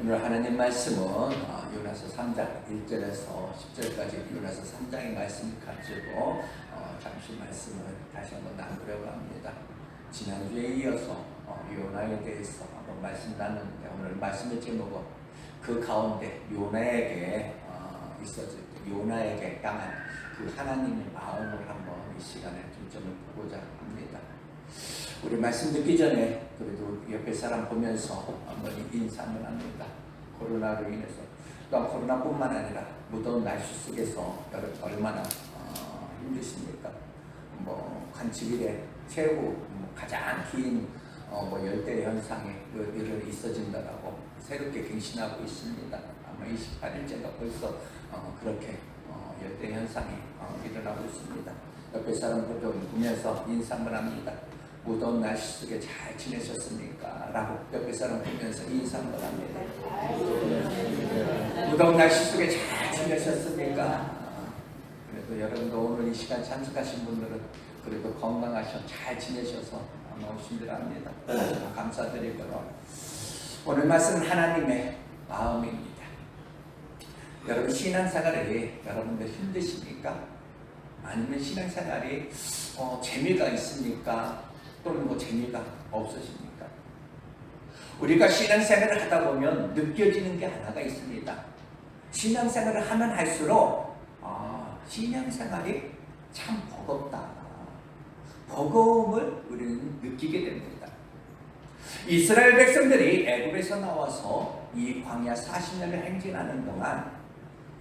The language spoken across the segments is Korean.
오늘 하나님 말씀은 요나서 3장 1절에서 10절까지 요나서 3장의 말씀을 가지고 잠시 말씀을 다시 한번 나누려고 합니다. 지난주에 이어서 요나에 대해서 한번 말씀 나누는데, 오늘 말씀의 제목은 그 가운데 요나에게 향한 그 하나님의 마음을 한번 이 시간에 중점을 보고자 합니다. 우리 말씀 듣기 전에 그래도 옆에 사람 보면서 한번 인사 한번 합니다. 코로나로 인해서, 또한 코로나뿐만 아니라 무더운 날씨 속에서 여러분 얼마나 힘드십니까? 간직일에 최고 가장 긴 열대 현상이 있어진다라고 새롭게 갱신하고 있습니다. 아마 28일째가 벌써 그렇게 열대 현상이 일어나고 있습니다. 옆에 사람들 좀 보면서 인사 한번 합니다. 무더운 날씨 속에 잘 지내셨습니까? 라고 옆에 사람 보면서 인사 한번 합니다. 무더운 날씨 속에 잘 지내셨습니까? 그래도 여러분도 오늘 이 시간 참석하신 분들은 그래도 건강하셔 잘 지내셔서 너무 힘들어합니다. 감사드리고요. 오늘 말씀은 하나님의 마음입니다. 여러분 신앙생활이 여러분들 힘드십니까? 아니면 신앙생활이 재미가 있습니까? 또는 재미가 없으십니까? 우리가 신앙생활을 하다 보면 느껴지는 게 하나가 있습니다. 신앙생활을 하면 할수록 신앙생활이 참 버겁다. 버거움을 우리는 느끼게 됩니다. 이스라엘 백성들이 애굽에서 나와서 이 광야 40년을 행진하는 동안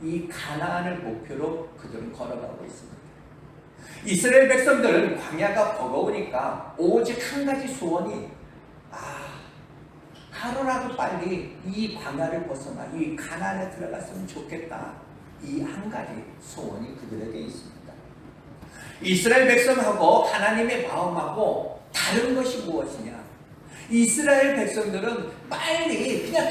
이 가나안을 목표로 그들은 걸어가고 있습니다. 이스라엘 백성들은 광야가 버거우니까 오직 한 가지 소원이 하루라도 빨리 이 광야를 벗어나 이 가나안에 들어갔으면 좋겠다. 이 한 가지 소원이 그들에게 있습니다. 이스라엘 백성하고 하나님의 마음하고 다른 것이 무엇이냐? 이스라엘 백성들은 빨리 그냥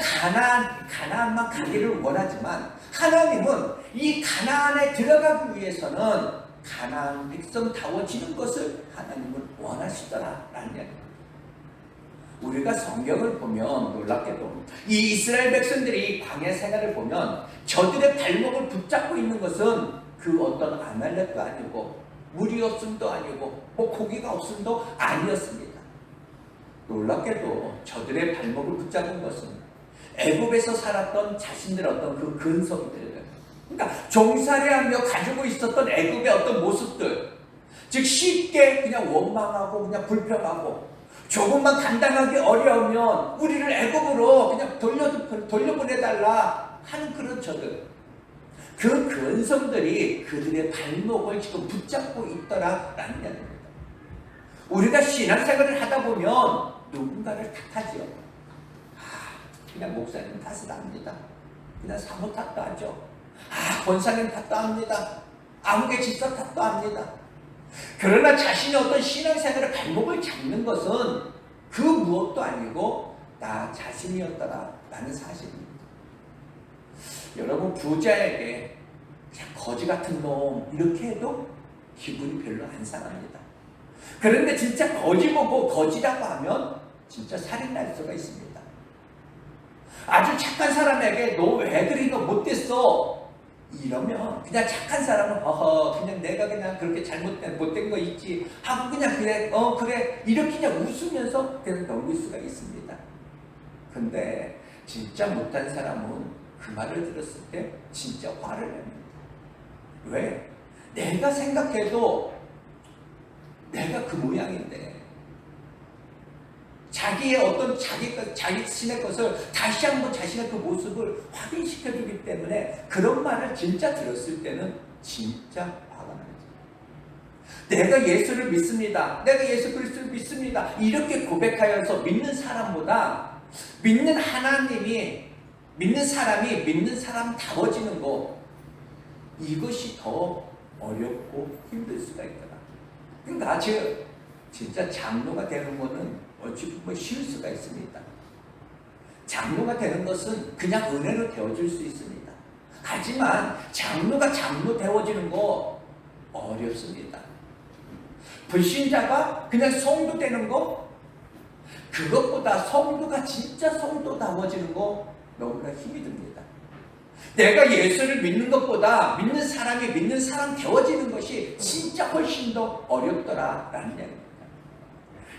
가나안만 가기를 원하지만, 하나님은 이 가나안에 들어가기 위해서는 가나안 백성다워지는 것을 하나님은 원하시더라라는 이야기입니다. 우리가 성경을 보면 놀랍게도 이 이스라엘 백성들이 광야 생활을 보면 저들의 발목을 붙잡고 있는 것은 그 어떤 아말렉도 아니고 물이 없음도 아니고 고기가 없음도 아니었습니다. 놀랍게도 저들의 발목을 붙잡은 것은 애굽에서 살았던 자신들의 어떤 그 근성들, 그러니까 종살이하며 가지고 있었던 애굽의 어떤 모습들, 즉 쉽게 그냥 원망하고 그냥 불평하고 조금만 감당하기 어려우면 우리를 애굽으로 그냥 돌려보내달라 하는 그런 저들, 그 근성들이 그들의 발목을 지금 붙잡고 있더라라는 이야기입니다. 우리가 신앙생활을 하다 보면 누군가를 탓하지요. 그냥 목사님 탓을 합니다. 그냥 사모 탓도 하죠. 권사님 탓도 합니다. 아무개 집사 탓도 합니다. 그러나 자신의 어떤 신앙생활의 발목을 잡는 것은 그 무엇도 아니고 나 자신이었더라라는 사실입니다. 여러분, 부자에게 거지 같은 놈 이렇게 해도 기분이 별로 안 상합니다. 그런데 진짜 거지 보고 거지라고 하면 진짜 살인 날 수가 있습니다. 아주 착한 사람에게 너 왜 그리 너 못됐어? 이러면 그냥 착한 사람은 그냥 내가 그냥 그렇게 못된 거 있지 하고 그냥 그래 이렇게 그냥 웃으면서 그냥 넘길 수가 있습니다. 근데 진짜 못한 사람은 그 말을 들었을 때 진짜 화를 냅니다. 왜? 내가 생각해도 내가 그 모양인데 자기의 어떤 자기 자신의 것을 다시 한번 자신의 그 모습을 확인시켜주기 때문에 그런 말을 진짜 들었을 때는 진짜 화가 나죠. 내가 예수를 믿습니다. 내가 예수 그리스도를 믿습니다. 이렇게 고백하여서 믿는 사람보다 믿는 하나님이 믿는 사람이 믿는 사람다워지는 것, 이것이 더 어렵고 힘들 수가 있더라. 그러니까 진짜 장로가 되는 것은 어찌 보면 쉬울 수가 있습니다. 장로가 되는 것은 그냥 은혜로 되어줄 수 있습니다. 하지만 장로가 장로 되어지는 거 어렵습니다. 불신자가 그냥 성도 되는 거, 그것보다 성도가 진짜 성도다워지는 거 너무나 힘이 듭니다. 내가 예수를 믿는 것보다 믿는 사람이 믿는 사람 되어지는 것이 진짜 훨씬 더 어렵더라라는 얘기입니다.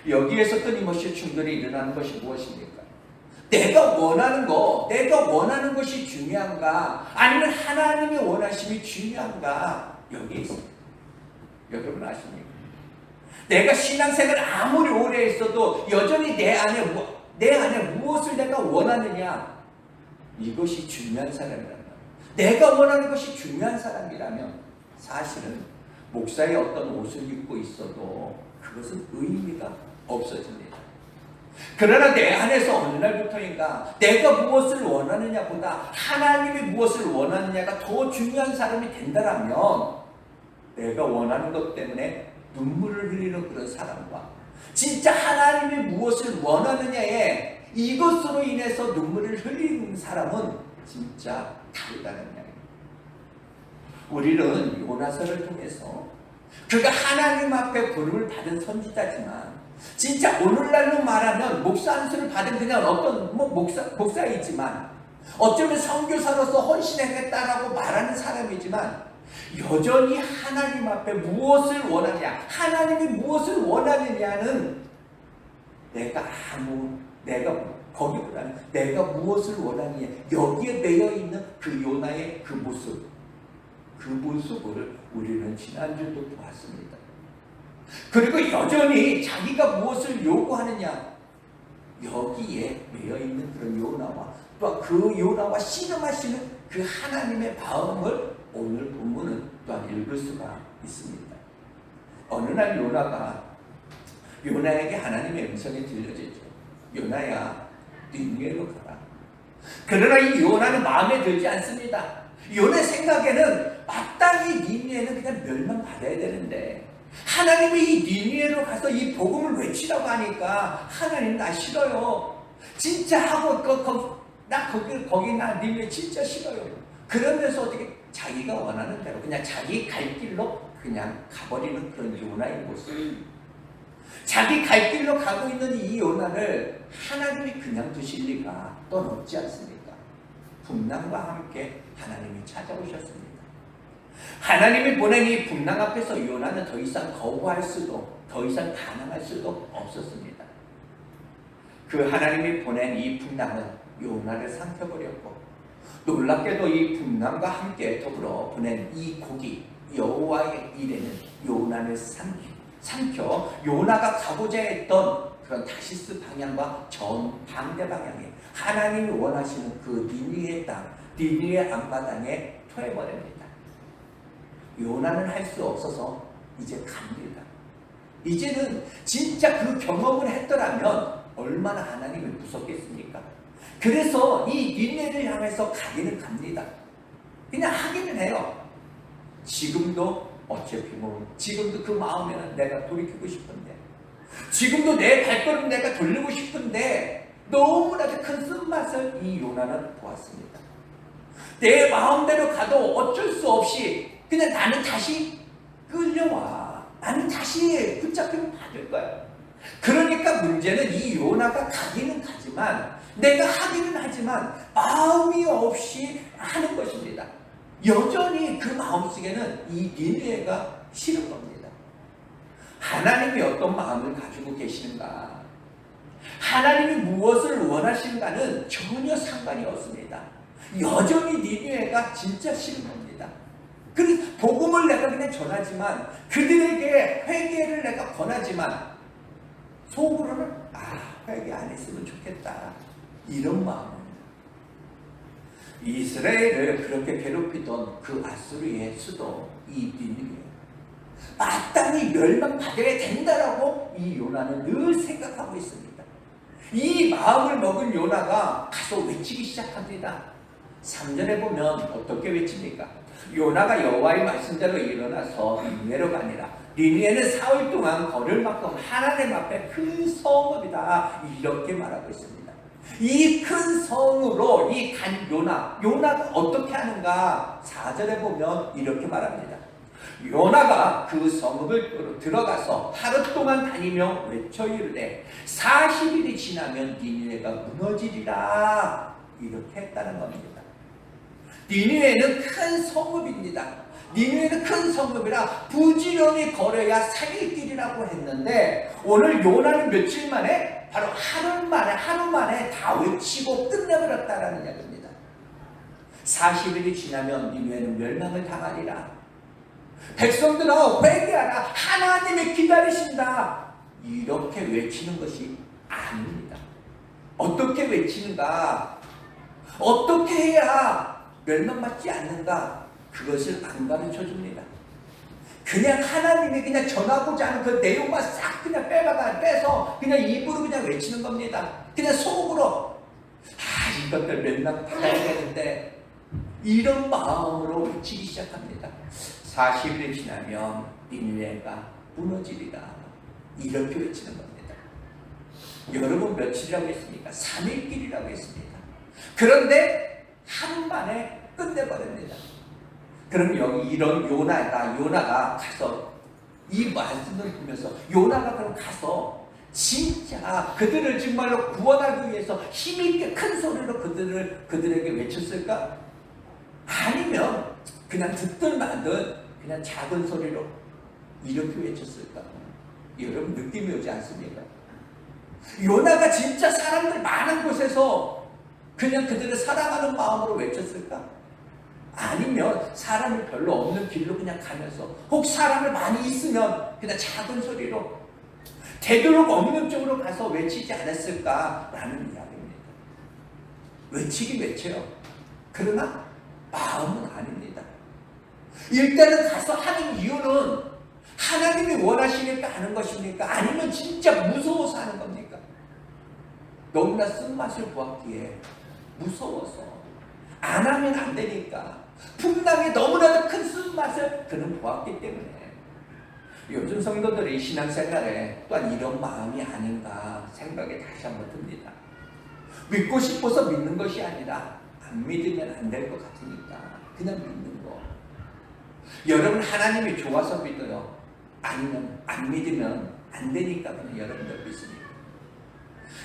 여기에서 끊임없이 충돌이 일어나는 것이 무엇입니까? 내가 원하는 것이 중요한가? 아니면 하나님이 원하심이 중요한가? 여기에 있습니다. 여러분 아십니까? 내가 신앙생활을 아무리 오래 했어도 여전히 내 안에 무엇을 내가 원하느냐? 이것이 중요한 사람이라면, 내가 원하는 것이 중요한 사람이라면 사실은 목사의 어떤 옷을 입고 있어도 그것은 의미가 없어집니다. 그러나 내 안에서 어느 날부터인가 내가 무엇을 원하느냐보다 하나님이 무엇을 원하느냐가 더 중요한 사람이 된다면 내가 원하는 것 때문에 눈물을 흘리는 그런 사람과 진짜 하나님이 무엇을 원하느냐에 이것으로 인해서 눈물을 흘리는 사람은 진짜 다르다는 이야기입니다. 우리는 요나서를 통해서 그가 하나님 앞에 부름을 받은 선지자지만 진짜 오늘날로 말하면 목사 안수를 받은 그냥 어떤 목사이지만 어쩌면 선교사로서 헌신하겠다라고 말하는 사람이지만 여전히 하나님 앞에 무엇을 원하냐, 하나님이 무엇을 원하느냐는 거기보다는 내가 무엇을 원하느냐, 여기에 매여 있는 그 요나의 그 모습을 우리는 지난주도 보았습니다. 그리고 여전히 자기가 무엇을 요구하느냐, 여기에 매여 있는 그런 요나와 또 그 요나와 씨름하시는 그 하나님의 마음을 오늘 본문은 또한 읽을 수가 있습니다. 어느 날 요나에게 하나님의 음성이 들려지죠. 요나야, 니느웨로 가라. 그러나 이 요나는 마음에 들지 않습니다. 요나의 생각에는 마땅히 니느웨는 그냥 멸망받아야 되는데 하나님이 이 니느웨로 가서 이 복음을 외치라고 하니까 하나님 나 싫어요. 진짜 하고 거기 나 니느웨 진짜 싫어요. 그러면서 어떻게 자기가 원하는 대로 그냥 자기 갈 길로 그냥 가버리는 그런 요나의 모습. 자기 갈 길로 가고 있는 이 요나를 하나님이 그냥 두실 리가 또 없지 않습니까? 풍랑과 함께 하나님이 찾아오셨습니다. 하나님이 보낸 이 풍랑 앞에서 요나는 더 이상 거부할 수도 더 이상 반항할 수도 없었습니다. 그 하나님이 보낸 이 풍랑은 요나를 삼켜버렸고 놀랍게도 이 풍랑과 함께 더불어 보낸 이 곡이 여호와의 일에는 요나를 삼켜 요나가 가고자 했던 그런 다시스 방향과 정반대 방향에 하나님이 원하시는 그 니느웨 땅, 니느웨 앞마당에 토해버립니다. 요나는 할 수 없어서 이제 갑니다. 이제는 진짜 그 경험을 했더라면 얼마나 하나님을 무섭겠습니까? 그래서 이 니느웨를 향해서 가기는 갑니다. 그냥 하기는 해요. 지금도 어차피 지금도 그 마음에는 내가 돌이키고 싶은데, 지금도 내 발걸음 내가 돌리고 싶은데 너무나도 큰 쓴맛을 이 요나는 보았습니다. 내 마음대로 가도 어쩔 수 없이 그냥 나는 다시 끌려와. 나는 다시 붙잡히면 받을 거야. 그러니까 문제는 이 요나가 가기는 가지만 내가 하기는 하지만 마음이 없이 하는 것입니다. 여전히 그 마음속에는 이 니느웨가 싫은 겁니다. 하나님이 어떤 마음을 가지고 계시는가, 하나님이 무엇을 원하시는가는 전혀 상관이 없습니다. 여전히 니느웨가 진짜 싫은 겁니다. 그래서 복음을 내가 그냥 전하지만 그들에게 회개를 내가 권하지만 속으로는 회개 안 했으면 좋겠다, 이런 마음입니다. 이스라엘을 그렇게 괴롭히던 그 아수르의 수도 이 니느웨, 마땅히 멸망받아야 된다라고 이 요나는 늘 생각하고 있습니다. 이 마음을 먹은 요나가 가서 외치기 시작합니다. 3절에 보면 어떻게 외칩니까? 요나가 여호와의 말씀대로 일어나서 니느웨로 가니라. 니느웨는 사흘 동안 걸을 만큼 하나님 앞에 큰 성읍이다, 이렇게 말하고 있습니다. 이 큰 성으로 이 간 요나가 어떻게 하는가? 4절에 보면 이렇게 말합니다. 요나가 그 성읍을 들어가서 하루 동안 다니며 외쳐 이르되 40일이 지나면 니느웨가 무너지리라. 이렇게 했다는 겁니다. 니느웨는 큰 성읍입니다. 니느웨는 큰 성읍이라 부지런히 걸어야 3일 길이라고 했는데 오늘 요나는 며칠 만에 바로 하루 만에 다 외치고 끝내버렸다라는 이야기입니다. 40일이 지나면 니느웨는 멸망을 당하리라. 백성들아 회개하라. 하나님이 기다리신다. 이렇게 외치는 것이 아닙니다. 어떻게 외치는가? 어떻게 해야 멸망받지 않는가? 그것을 안 가르쳐 줍니다. 그냥 하나님이 그냥 전하고자 하는 그 내용만 싹 그냥 빼서 그냥 입으로 그냥 외치는 겁니다. 그냥 속으로 이것들 멸망 받아야 되는데 이런 마음으로 외치기 시작합니다. 40일이 지나면 니느웨가 무너지리라. 이렇게 외치는 겁니다. 여러분 며칠이라고 했습니까? 3일길이라고 했습니다. 그런데 하루 만에 끝내버립니다. 그럼 여기 이런 요나가 가서 이 말씀을 보면서 요나가 그럼 가서 진짜 그들을 정말로 구원하기 위해서 힘있게 큰 소리로 그들에게 외쳤을까? 아니면 그냥 듣든 말든 그냥 작은 소리로 이렇게 외쳤을까? 여러분 느낌이 오지 않습니까? 요나가 진짜 사람들 많은 곳에서 그냥 그들을 사랑하는 마음으로 외쳤을까? 아니면 사람이 별로 없는 길로 그냥 가면서 혹 사람이 많이 있으면 그냥 작은 소리로 되도록 없는 쪽으로 가서 외치지 않았을까라는 이야기입니다. 외치긴 외쳐요. 그러나 마음은 아닙니다. 일단은 가서 하는 이유는 하나님이 원하시니까 하는 것입니까? 아니면 진짜 무서워서 하는 겁니까? 너무나 쓴맛을 보았기에 무서워서 안 하면 안 되니까 풍랑이 너무나도 큰 쓴맛을 그는 보았기 때문에 요즘 성도들이 신앙생활에 또한 이런 마음이 아닌가 생각이 다시 한번 듭니다. 믿고 싶어서 믿는 것이 아니라 안 믿으면 안 될 것 같으니까 그냥 믿는 거. 여러분 하나님이 좋아서 믿어요? 아니면 안 믿으면 안 되니까 그냥 여러분들 믿습니까?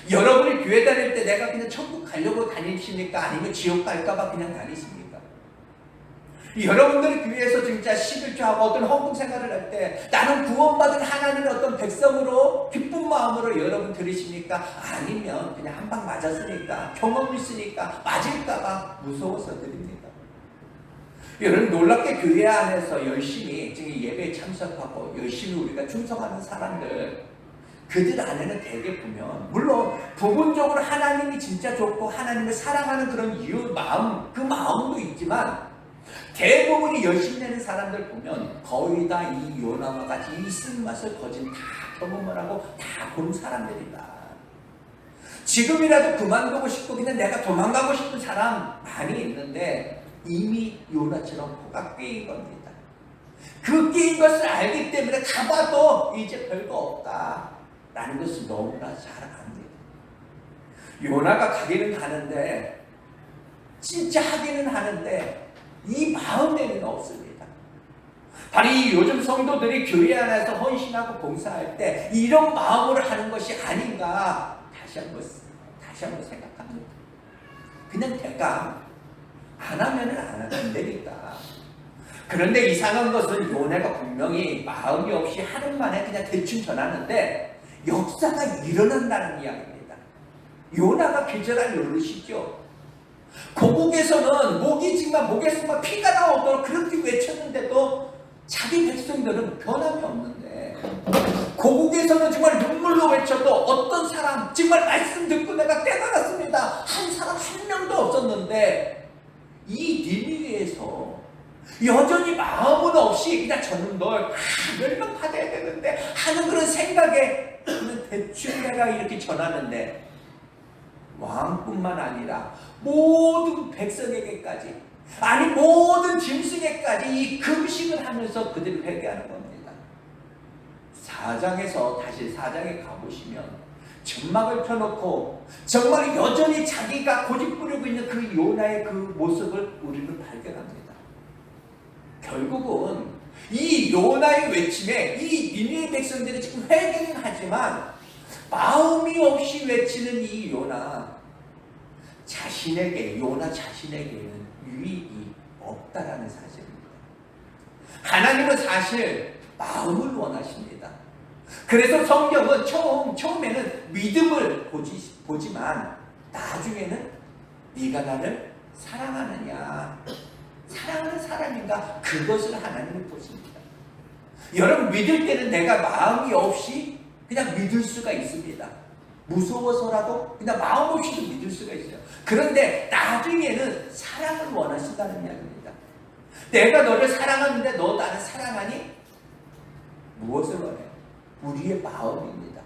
여러분이 교회 다닐 때 내가 그냥 천국 가려고 다니십니까? 아니면 지옥 갈까봐 그냥 다니십니까? 여러분들이 교회에서 진짜 11조하고 어떤 헌금 생활을 할 때 나는 구원받은 하나님의 어떤 백성으로 기쁜 마음으로 여러분 들으십니까? 아니면 그냥 한 방 맞았으니까 경험이 있으니까 맞을까봐 무서워서 드립니다. 여러분 놀랍게 교회 안에서 열심히 지금 예배에 참석하고 열심히 우리가 충성하는 사람들 그들 안에는 대개 보면 물론 부분적으로 하나님이 진짜 좋고 하나님을 사랑하는 그런 이유 마음 그 마음도 있지만 대부분이 열심히 내는 사람들 보면 거의 다 이 요나와 같이 이 쓴맛을 거진 다 경험을 하고 다 본 사람들이다. 지금이라도 그만두고 싶고 그냥 내가 도망가고 싶은 사람 많이 있는데 이미 요나처럼 코가 깨인 겁니다. 그 깨인 것을 알기 때문에 가봐도 이제 별거 없다 라는 것을 너무나 잘 압니다. 요나가 가기는 가는데 진짜 하기는 하는데 이 마음에는 없습니다. 바로 이 요즘 성도들이 교회 안에서 헌신하고 봉사할 때 이런 마음으로 하는 것이 아닌가 다시 한번 생각합니다. 그냥 대강 안 하면은 안 되니까. 그런데 이상한 것은 요나가 분명히 마음이 없이 하는 만에 그냥 대충 전하는데 역사가 일어난다는 이야기입니다. 요나가 기절할 노릇이죠. 고국에서는 목에서 피가 나오도록 그렇게 외쳤는데도 자기 백성들은 변함이 없는데 고국에서는 정말 눈물로 외쳐도 어떤 사람 정말 말씀 듣고 내가 깨달았습니다 한 사람 한 명도 없었는데 이 니느웨에서 여전히 마음은 없이 그냥 저는 널 멸망받아야 되는데 하는 그런 생각에 대충 내가 이렇게 전하는데 왕뿐만 아니라 모든 백성에게까지 아니 모든 짐승에게까지 이 금식을 하면서 그들을 회개하는 겁니다. 4장에서 다시 4장에 가보시면 점막을 펴놓고 정말 여전히 자기가 고집 부리고 있는 그 요나의 그 모습을 우리는 발견합니다. 결국은 이 요나의 외침에 이 니느웨 백성들이 지금 회개는 하지만 마음이 없이 외치는 이 요나 요나 자신에게는 유익이 없다라는 사실입니다. 하나님은 사실 마음을 원하십니다. 그래서 성경은 처음에는 믿음을 보지만 나중에는 네가 나를 사랑하느냐, 사랑하는 사람인가, 그것을 하나님은 보십니다. 여러분, 믿을 때는 내가 마음이 없이 그냥 믿을 수가 있습니다. 무서워서라도 그냥 마음 없이도 믿을 수가 있어요. 그런데 나중에는 사랑을 원하신다는 이야기입니다. 내가 너를 사랑하는데 너 나를 사랑하니? 무엇을 원해요? 우리의 마음입니다.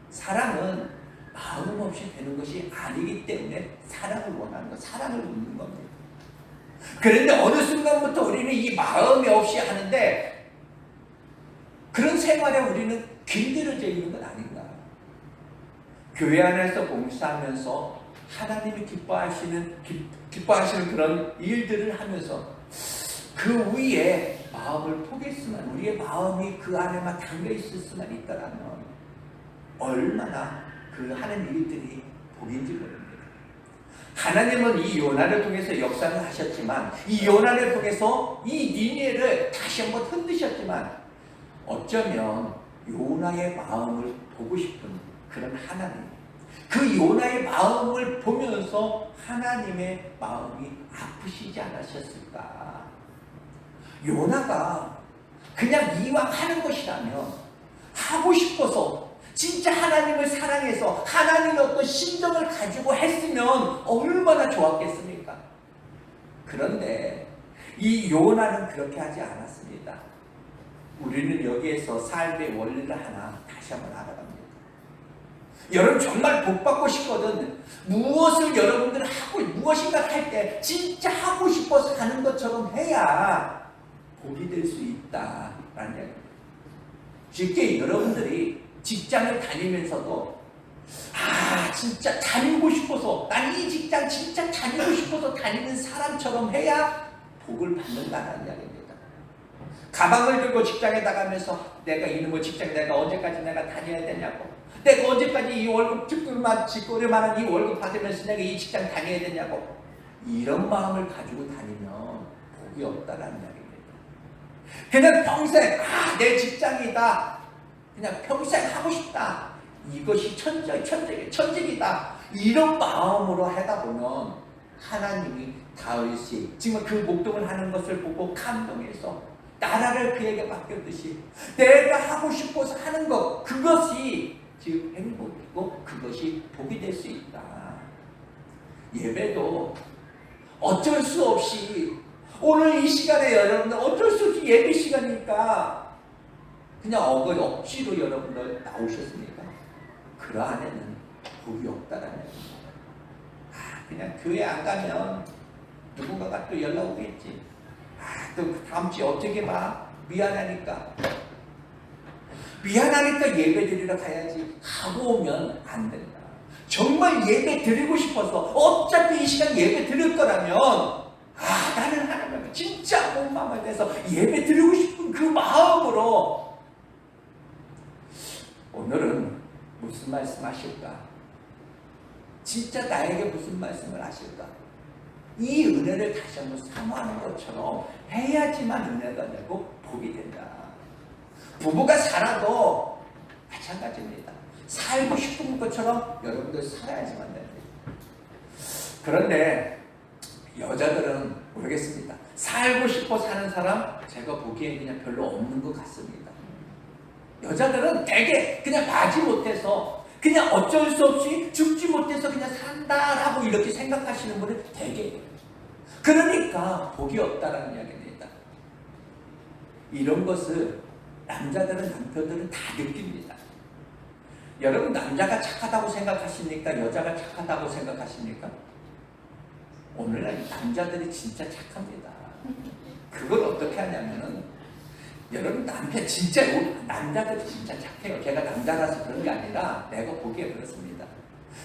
사랑은 마음 없이 되는 것이 아니기 때문에 사랑을 원하는 것, 사랑을 묻는 겁니다. 그런데 어느 순간부터 우리는 이 마음이 없이 하는데 그런 생활에 우리는 길들여져 있는 건 아닌가? 교회 안에서 봉사하면서 하나님이 기뻐하시는 그런 일들을 하면서 그 위에 마음을 포기했으면, 우리의 마음이 그 안에만 담겨 있을 수만 있다라면 얼마나 그 하는 일들이 복인지 모릅니다. 하나님은 이 요나를 통해서 역사를 하셨지만, 이 요나를 통해서 이 니느웨를 다시 한번 흔드셨지만, 어쩌면 요나의 마음을 보고 싶은 그런 하나님, 그 요나의 마음을 보면서 하나님의 마음이 아프시지 않으셨을까? 요나가 그냥 이왕 하는 것이라면 하고 싶어서, 진짜 하나님을 사랑해서 하나님의 어떤 심정을 가지고 했으면 얼마나 좋았겠습니까? 그런데 이 요나는 그렇게 하지 않았습니다. 우리는 여기에서 삶의 원리를 하나 다시 한번 알아갑니다. 여러분, 정말 복받고 싶거든. 무엇을 여러분들 무엇인가 할 때 진짜 하고 싶어서 하는 것처럼 해야 복이 될 수 있다라는 얘기입니다. 쉽게 여러분들이 직장을 다니면서도 진짜 다니고 싶어서, 난 이 직장 진짜 다니고 싶어서 다니는 사람처럼 해야 복을 받는다는 이야기입니다. 가방을 들고 직장에 나가면서 내가 이놈의 직장 내가 언제까지 내가 다녀야 되냐고, 내가 언제까지 이 월급 직거래만한 이 월급 받으면서 내가 이 직장 다녀야 되냐고, 이런 마음을 가지고 다니면 복이 없다라는 이야기입니다. 그냥 평생 내 직장이다, 그냥 평생 하고 싶다, 이것이 천직이다, 이런 마음으로 하다 보면 하나님이 다윗이 지금 그 목동을 하는 것을 보고 감동해서 나라를 그에게 맡겼듯이 내가 하고 싶어서 하는 것, 그것이 지금 행복이고 그것이 복이 될 수 있다. 예배도 어쩔 수 없이, 오늘 이 시간에 여러분들 어쩔 수 없이 예배 시간이니까 그냥 억지로 여러분들 나오셨습니까? 그 안에는 복이 없다라는 얘기입니다. 그냥 교회 안 가면 누군가가 또 연락 오겠지. 또 다음 주에 어떻게 봐? 미안하니까 예배 드리러 가야지 하고 오면 안 된다. 정말 예배 드리고 싶어서 어차피 이 시간 예배 드릴 거라면 나는 하나님 진짜 온 마음을 내서 예배 드리고 싶은 그 마음으로 오늘은 무슨 말씀 하실까? 진짜 나에게 무슨 말씀을 하실까? 이 은혜를 다시 한번 사모하는 것처럼 해야지만 은혜가 되고 복이 된다. 부부가 살아도 마찬가지입니다. 살고 싶은 것처럼 여러분들 살아야지만 됩니다. 그런데 여자들은 모르겠습니다. 살고 싶어 사는 사람 제가 보기엔 그냥 별로 없는 것 같습니다. 여자들은 되게 그냥 나지 못해서, 그냥 어쩔 수 없이 죽지 못해서 그냥 산다라고 이렇게 생각하시는 분은 되게, 그러니까 복이 없다라는 이야기입니다. 이런 것을 남자들은, 남편들은 다 느낍니다. 여러분, 남자가 착하다고 생각하십니까? 여자가 착하다고 생각하십니까? 오늘날 남자들이 진짜 착합니다. 그걸 어떻게 하냐면은, 여러분, 남자들이 진짜 착해요. 제가 남자라서 그런 게 아니라 내가 보기에 그렇습니다.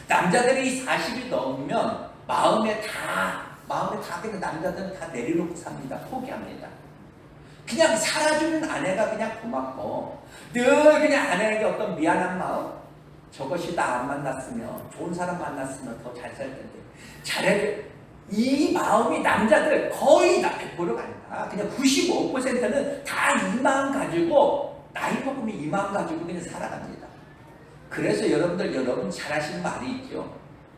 남자들이 40이 넘으면 마음에 다 그냥 남자들은 다 내려놓고 삽니다. 포기합니다. 그냥 살아주는 아내가 그냥 고맙고, 늘 그냥 아내에게 어떤 미안한 마음, 저것이 나 안 만났으면, 좋은 사람 만났으면 더 잘 살 텐데. 잘해. 이 마음이 남자들 거의 다 100%가 아니다. 그냥 95%는 다 이 마음 가지고, 나이 먹으면 이 마음 가지고 그냥 살아갑니다. 그래서 여러분 잘 하시는 말이 있죠.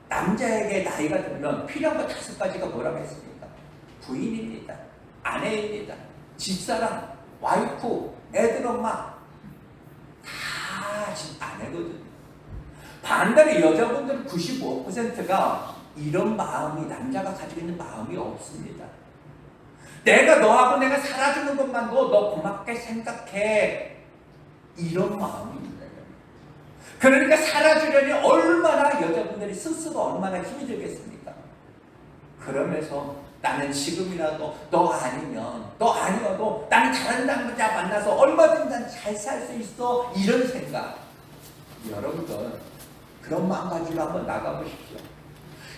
남자에게 나이가 들면 필요한 거 5가지가 뭐라고 했습니까? 부인입니다. 아내입니다. 집사람, 와이프, 애들 엄마. 다 지금 아내거든요. 반대로 여자분들은 95%가 이런 마음이, 남자가 가지고 있는 마음이 없습니다. 내가 너하고 내가 살아주는 것만도 너 고맙게 생각해. 이런 마음입니다. 그러니까 살아주려니 얼마나 여자분들이 스스로 얼마나 힘이 들겠습니까? 그러면서 나는 지금이라도 너 아니어도 나는 다른 남자 만나서 얼마든지 잘 살 수 있어. 이런 생각. 여러분들 그런 마음 가지고 한번 나가보십시오.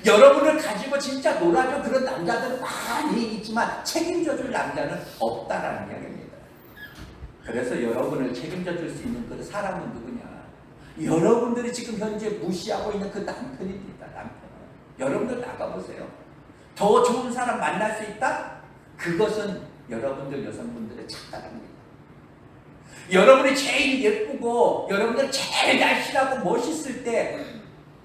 여러분을 가지고 진짜 놀아줘 그런 남자들은 많이 있지만 책임져줄 남자는 없다라는 이야기입니다. 그래서 여러분을 책임져줄 수 있는 그 사람은 누구냐? 여러분들이 지금 현재 무시하고 있는 그 남편입니다. 남편. 여러분들 나가보세요. 더 좋은 사람 만날 수 있다? 그것은 여러분들 여성분들의 착각입니다. 여러분이 제일 예쁘고 여러분들 제일 날씬하고 멋있을 때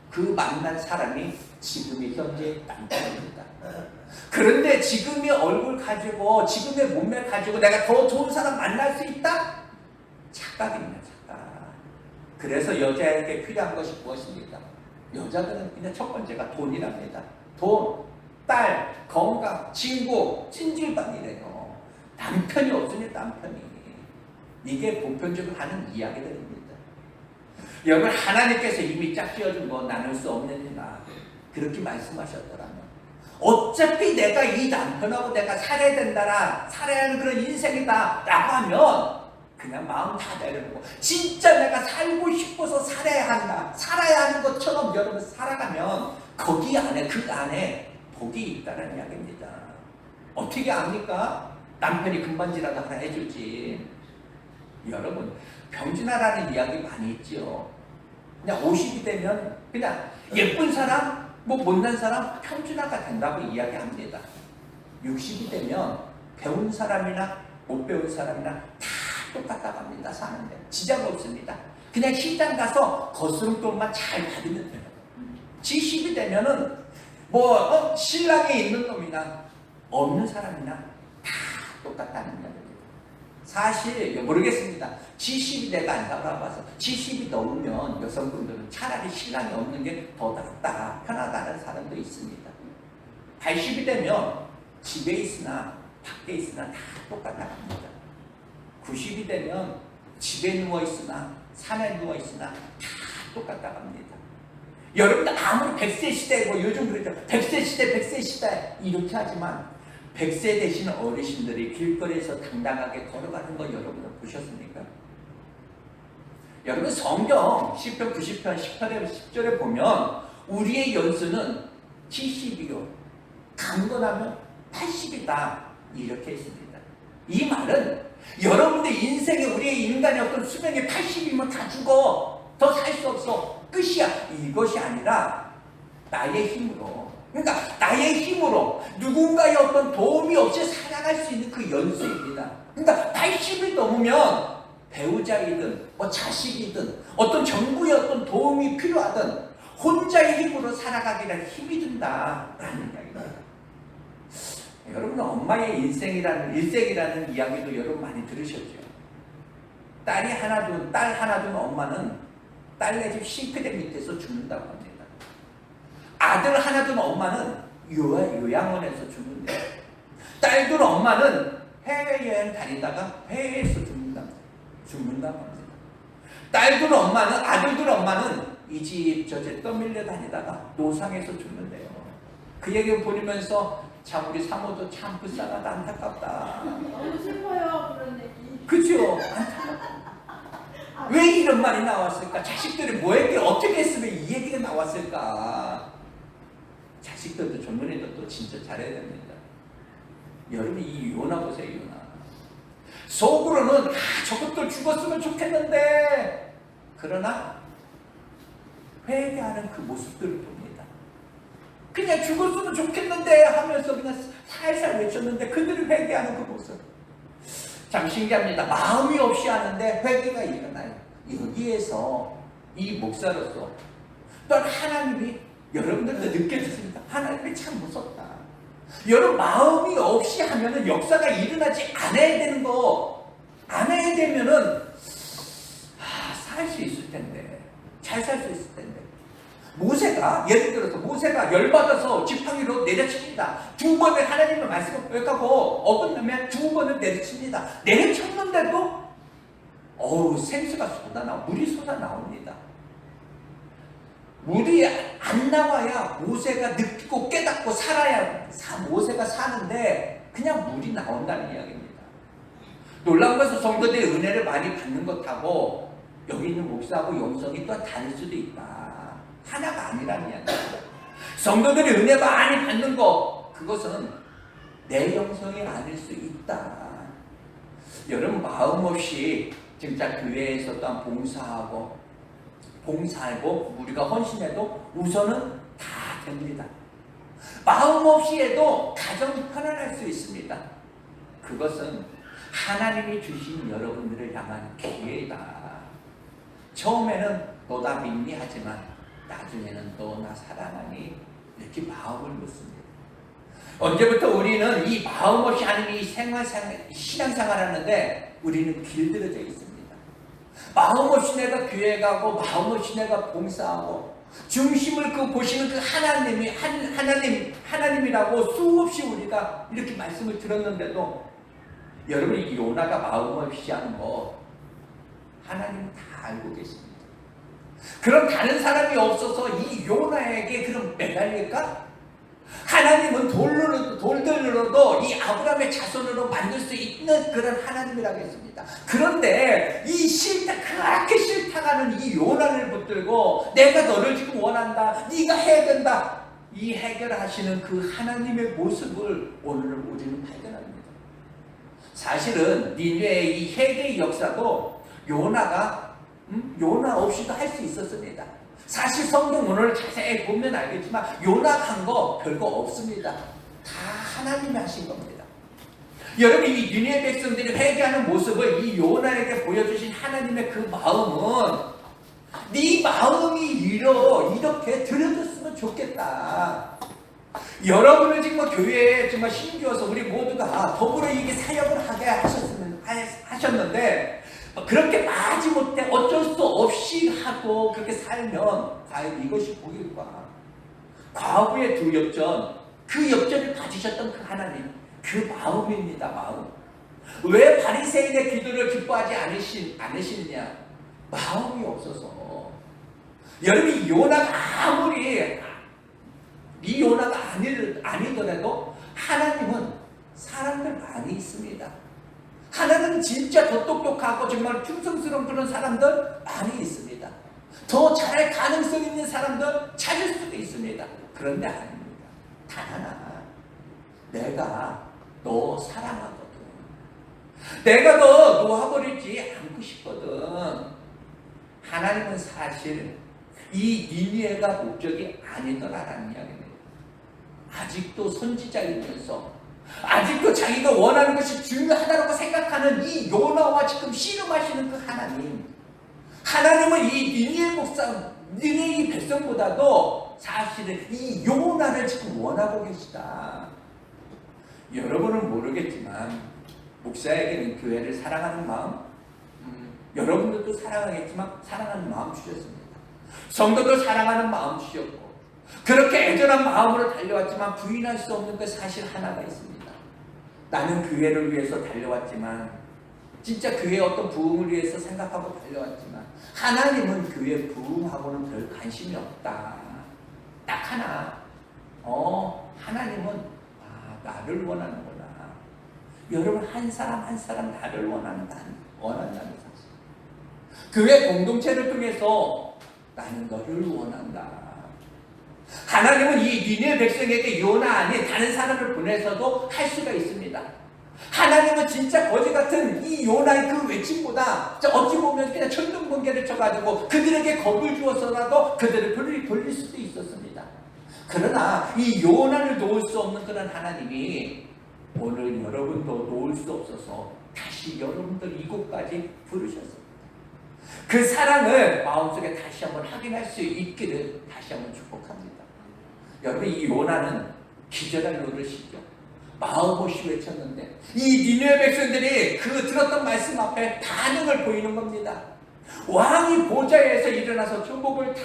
그 만난 사람이 지금의 현재 남편입니다. 그런데 지금의 얼굴 가지고 지금의 몸매 가지고 내가 더 좋은 사람 만날 수 있다? 착각입니다. 착각. 그래서 여자에게 필요한 것이 무엇입니까? 여자들은 그냥 첫 번째가 돈이랍니다. 돈, 딸, 건강, 친구, 찜질방이래요. 남편이 없으니 남편이. 이게 보편적으로 하는 이야기들입니다. 여러분 하나님께서 이미 짝지어준 거 나눌 수 없느니라 그렇게 말씀하셨더라면 어차피 내가 이 남편하고 내가 살아야 된다라 살아야 하는 그런 인생이다 라고 하면 그냥 마음 다 내려놓고 진짜 내가 살고 싶어서 살아야 하는 것처럼 여러분 살아가면 거기 안에 그 안에 복이 있다는 이야기입니다. 어떻게 압니까? 남편이 금반지라도 하나 해줄지. 여러분 병준하라는 이야기 많이 있죠. 그냥 50이 되면 그냥 예쁜 사람, 못난 사람 평준화가 된다고 이야기합니다. 60이 되면 배운 사람이나 못 배운 사람이나 다 똑같다고 합니다. 사는데 지장 없습니다. 그냥 시장 가서 거스름돈만 잘 받으면 돼요. 70이 되면은 신랑이 있는 놈이나 없는 사람이나 다 똑같다는 이야기입니다. 사실 모르겠습니다. 70이 내가 안 살아봐서 70이 넘으면 여성분들은 차라리 신랑이 없는 게 더 낫다, 편하다는 사람도 있습니다. 80이 되면 집에 있으나 밖에 있으나 다 똑같다고 합니다. 90이 되면 집에 누워있으나 산에 누워있으나 다 똑같다고 합니다. 여러분들 아무리 100세 시대, 요즘 그러죠. 100세 시대, 100세 시대 이렇게 하지만 100세 되신 어르신들이 길거리에서 당당하게 걸어가는 거 여러분은 보셨습니까? 여러분 성경 10편 90편 10절에 보면 우리의 연수는 70이요 강건하면 80이다 이렇게 했습니다. 이 말은 여러분들 인생에 우리의 인간의 어떤 수명이 80이면 다 죽어 더 살 수 없어 끝이야 이것이 아니라 나의 힘으로 그러니까 나의 힘으로 누군가의 어떤 도움이 없이 살아갈 수 있는 그 연수입니다. 그러니까 80이 넘으면 배우자이든 자식이든 어떤 정부의 어떤 도움이 필요하든 혼자의 힘으로 살아가기란 힘이 든다라는 이야기입니다. 여러분 엄마의 일생이라는 이야기도 여러분 많이 들으셨죠? 딸 하나 둔 엄마는 딸네 집 싱크대 밑에서 죽는다고 합니다. 아들 하나 둔 엄마는 요양원에서 죽는데 딸 둘 엄마는 해외여행 다니다가 해외에서 죽는다고 합니다. 딸 둘 엄마는 아들 둘 엄마는 이 집 저 집 떠밀려 다니다가 노상에서 죽는데요. 그 얘기 보면서 참 우리 사모도 참 불쌍하다 안타깝다. 너무 슬퍼요 그런 얘기. 그죠? 안타깝다. 왜 이런 말이 나왔을까? 자식들이 뭐했길래 어떻게 했으면 이 얘기가 나왔을까? 자식들도 젊은이들도 진짜 잘해야 됩니다. 여러분 이 요나 보세요. 요나 속으로는 저것도 죽었으면 좋겠는데 그러나 회개하는 그 모습들을 봅니다. 그냥 죽었으면 좋겠는데 하면서 그냥 살살 외쳤는데 그들이 회개하는 그 모습. 참 신기합니다. 마음이 없이 하는데 회개가 일어나요. 여기에서 이 목사로서 또한 하나님이 여러분들도 느껴졌습니다. 하나님이 참 무섭다. 여러분 마음이 없이 하면은 역사가 일어나지 않아야 되는 거, 안 해야 되면은 살 수 있을 텐데, 잘 살 수 있을 텐데. 모세가 예를 들어서 모세가 열받아서 지팡이로 내려칩니다. 두 번을 하나님의 말씀을 고백하고 어긋나면 두 번을 내려칩니다. 내려쳤는데도 생수가 물이 쏟아나옵니다. 물이 안 나와야 모세가 느끼고 깨닫고 살아야 모세가 사는데 그냥 물이 나온다는 이야기입니다. 놀라운 것은 성도들이 은혜를 많이 받는 것하고 여기 있는 목사하고 영성이 또 다를 수도 있다. 하나가 아니라는 이야기입니다. 성도들이 은혜 많이 받는 것, 그것은 내 영성이 아닐 수 있다. 여러분 마음 없이 진짜 교회에서 또한 봉사하고 우리가 헌신해도 우선은 다 됩니다. 마음 없이 해도 가정이 편안할 수 있습니다. 그것은 하나님이 주신 여러분들을 향한 기회다. 처음에는 너다 믿니 하지만 나중에는 너 나 사랑하니 이렇게 마음을 묻습니다. 언제부터 우리는 이 마음 없이 하는 이 신앙생활 하는데 우리는 길들여져 있습니다. 마음 없이 내가 교회 가고 마음 없이 내가 봉사하고 중심을 보시는 그 하나님이라고 수없이 우리가 이렇게 말씀을 들었는데도 여러분이 요나가 마음 없이 하는 거 하나님은 다 알고 계십니다. 그럼 다른 사람이 없어서 이 요나에게 그럼 매달릴까? 하나님은 돌들로도 이 아브라함의 자손으로 만들 수 있는 그런 하나님이라고 했습니다. 그런데 그렇게 싫다가는 이 요나를 붙들고 내가 너를 지금 원한다, 네가 해야 된다, 이 해결하시는 그 하나님의 모습을 오늘 우리는 발견합니다. 사실은 니느웨의 이 회개의 역사도 요나 없이도 할 수 있었습니다. 사실 성경 오늘 자세히 보면 알겠지만 요나가 한 거 별거 없습니다. 다 하나님이 하신 겁니다. 여러분 이 니느웨 백성들이 회개하는 모습을 이 요나에게 보여주신 하나님의 그 마음은 네 마음이 이렇게 들여졌으면 좋겠다. 여러분을 지금 교회에 정말 힘주어서 우리 모두가 더불어 이게 사역을 하게 하셨는데 그렇게 마지못해 어쩔 수 없이 하고 그렇게 살면 과연 이것이 복일까? 과거의 두 역전, 그 역전을 가지셨던 그 하나님, 그 마음입니다. 마음. 왜 바리새인의 기도를 기뻐하지 않으시느냐? 마음이 없어서. 여러분 이 요나가 아니더라도 하나님은 사람들 많이 있습니다. 하나님은 진짜 더 똑똑하고 정말 충성스러운 그런 사람들 많이 있습니다. 더 잘할 가능성 있는 사람들 찾을 수도 있습니다. 그런데 아닙니다. 단 하나, 내가 너 사랑하거든. 내가 너 놓아버리지 않고 싶거든. 하나님은 사실 이 니느웨가 목적이 아니더라라는 이야기입니다. 아직도 선지자이면서 아직도 자기가 원하는 것이 중요하다고 생각하는 이 요나와 지금 씨름하시는 그 하나님은 이 니느웨 백성보다도 사실은 이 요나를 지금 원하고 계시다. 여러분은 모르겠지만 목사에게는 교회를 사랑하는 마음, 여러분들도 사랑하겠지만 사랑하는 마음 주셨습니다. 성도들 사랑하는 마음 주셨고 그렇게 애절한 마음으로 달려왔지만 부인할 수 없는 그 사실 하나가 있습니다. 나는 교회를 위해서 달려왔지만 진짜 교회의 어떤 부흥을 위해서 생각하고 달려왔지만 하나님은 교회 부흥하고는 별 관심이 없다. 딱 하나. 하나님은 나를 원하는구나. 여러분 한 사람 한 사람 나를 원한다는 사실. 교회 공동체를 통해서 나는 너를 원한다. 하나님은 이 니느웨 백성에게 요나 아닌 다른 사람을 보내서도 할 수가 있습니다. 하나님은 진짜 거지 같은 이 요나의 그 외침보다 어찌 보면 그냥 천둥번개를 쳐가지고 그들에게 겁을 주어서라도 그들을 돌릴 수도 있었습니다. 그러나 이 요나를 놓을 수 없는 그런 하나님이 오늘 여러분도 놓을 수 없어서 다시 여러분들 이곳까지 부르셨습니다. 그 사랑을 마음속에 다시 한번 확인할 수 있기를 다시 한번 축복합니다. 여러분, 이 요나는 기절할 노릇이죠. 마음없이 외쳤는데 이 니느웨 백성들이 그 들었던 말씀 앞에 반응을 보이는 겁니다. 왕이 보좌에서 일어나서 주복을 다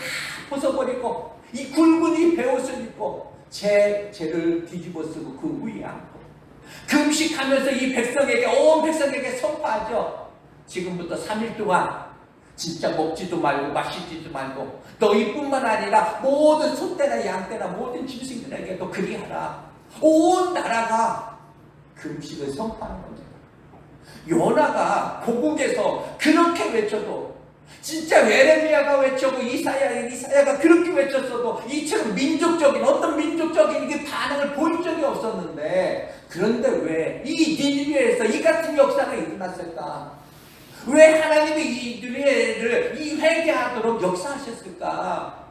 벗어버리고 이 굵은 이 베옷을 입고 죄를 뒤집어 쓰고 그 위에 앉고 금식하면서 이 백성에게, 온 백성에게 선포하죠. 지금부터 3일 동안 진짜 먹지도 말고 마시지도 말고 너희뿐만 아니라 모든 소떼나 양떼나 모든 짐승들에게도 그리하라. 온 나라가 금식을 선포하는 겁니다. 요나가 고국에서 그렇게 외쳐도, 진짜 예레미야가 외쳐도 이사야가 그렇게 외쳤어도 이처럼 어떤 민족적인 그 반응을 본 적이 없었는데, 그런데 왜 이 니느웨에서 이 같은 역사가 일어났을까? 왜 하나님이 이 니느웨를 이 회개하도록 역사하셨을까?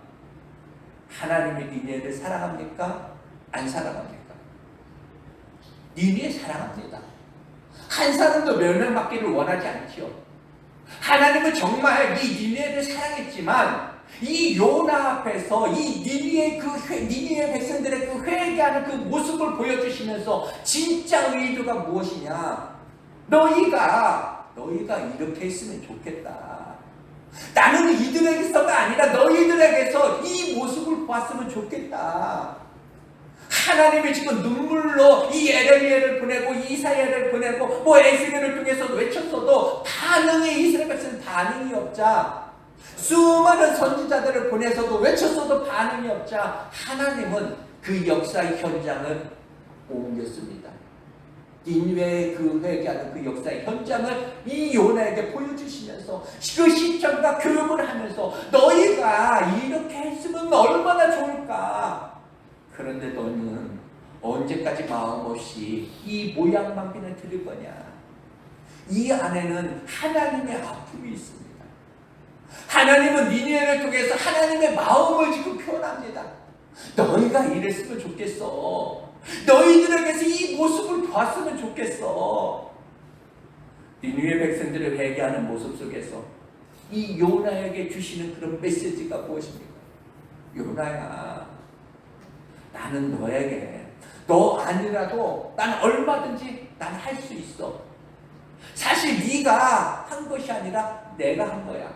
하나님이 니느웨를 사랑합니까? 안 사랑합니까? 니느웨 사랑합니다. 한 사람도 멸망받기를 원하지 않지요. 하나님은 정말 이 니느웨를 사랑했지만 이 요나 앞에서 이 니느웨 백성들의 그 회개하는 그 모습을 보여주시면서 진짜 의도가 무엇이냐? 너희가 이렇게 했으면 좋겠다. 나는 이들에게서가 아니라 너희들에게서 이 모습을 보았으면 좋겠다. 하나님이 지금 눈물로 이 예레미야를 보내고 이사야를 보내고 에스겔을 통해서 외쳤어도 이스라엘 백성은 반응이 없자, 수많은 선지자들을 보내서도 외쳤어도 반응이 없자, 하나님은 그 역사의 현장을 옮겼습니다. 니느웨의 그 회개하는 그 역사의 현장을 이 요나에게 보여주시면서 그 시점과 교육을 하면서 너희가 이렇게 했으면 얼마나 좋을까? 그런데 너는 언제까지 마음 없이 이 모양만비는 들을 거냐? 이 안에는 하나님의 아픔이 있습니다. 하나님은 니느웨를 통해서 하나님의 마음을 지금 표현합니다. 너희가 이랬으면 좋겠어. 너희들에게서 이 모습을 봤으면 좋겠어. 니느웨 백성들을 회개하는 모습 속에서 이 요나에게 주시는 그런 메시지가 무엇입니까? 요나야, 나는 너에게, 너 아니라도 난 얼마든지 난 할 수 있어. 사실 네가 한 것이 아니라 내가 한 거야.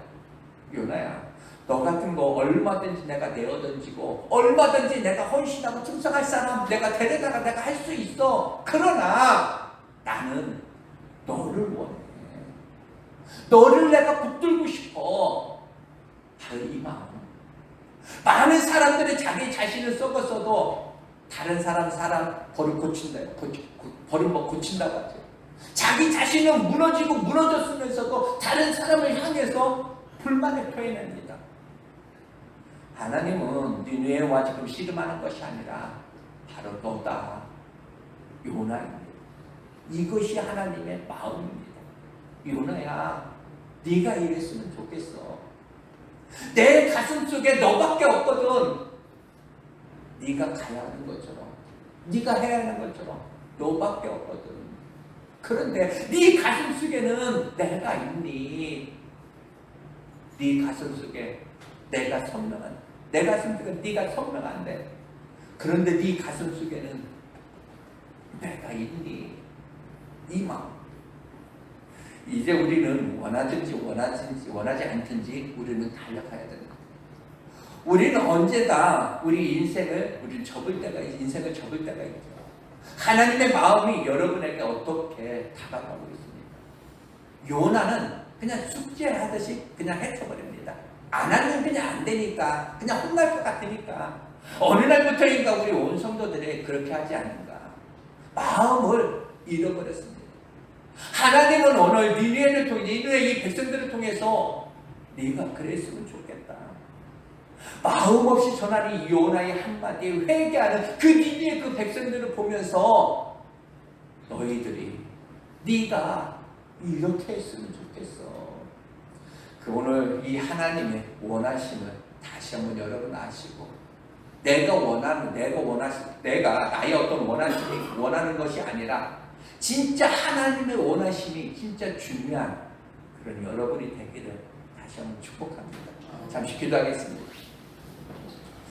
요나야, 너 같은 거 얼마든지 내가 내어던지고 얼마든지 내가 헌신하고 충성할 사람 내가 데려다가 내가 할 수 있어. 그러나 나는 너를 원해. 너를 내가 붙들고 싶어. 바로 이 마음. 많은 사람들이 자기 자신을 썩었어도 다른 사람 버릇 고친다고 하죠. 자기 자신은 무너졌으면서도 다른 사람을 향해서 불만을 표현합니다. 하나님은 니느웨와 지금 씨름하는 것이 아니라 바로 너다, 요나입니다. 이것이 하나님의 마음입니다. 요나야, 네가 이랬으면 좋겠어. 내 가슴 속에 너밖에 없거든. 네가 가야 하는 것처럼, 네가 해야 하는 것처럼 너밖에 없거든. 그런데 네 가슴 속에는 내가 있니? 네 가슴 속에 내가 선명한, 내 가슴 속에 네가 선명한데, 그런데 네 가슴 속에는 내가 있니? 이 마음. 이제 우리는 원하지 않든지 우리는 달려가야 되는 겁니다. 우리는 언제나 우리는 접을 때가 있죠. 하나님의 마음이 여러분에게 어떻게 다가가고 있습니까? 요나는 그냥 숙제하듯이 그냥 헤쳐버립니다. 안 하면 그냥 안 되니까, 그냥 혼날 것 같으니까. 어느 날부터인가 우리 온 성도들이 그렇게 하지 않는가? 마음을 잃어버렸습니다. 하나님은 오늘 니느웨 이 백성들을 통해서 네가 그랬으면 좋겠다. 마음 없이 전하는 이 요나의 한마디에 회개하는 그 니느웨 그 백성들을 보면서 너희들이 네가 이렇게 했으면 좋겠어. 그 오늘 이 하나님의 원하심을 다시 한번 여러분 아시고, 내가 나의 어떤 원하심이 원하는 것이 아니라 진짜 하나님의 원하심이 진짜 중요한 그런 여러분이 되기를 다시 한번 축복합니다. 잠시 기도하겠습니다.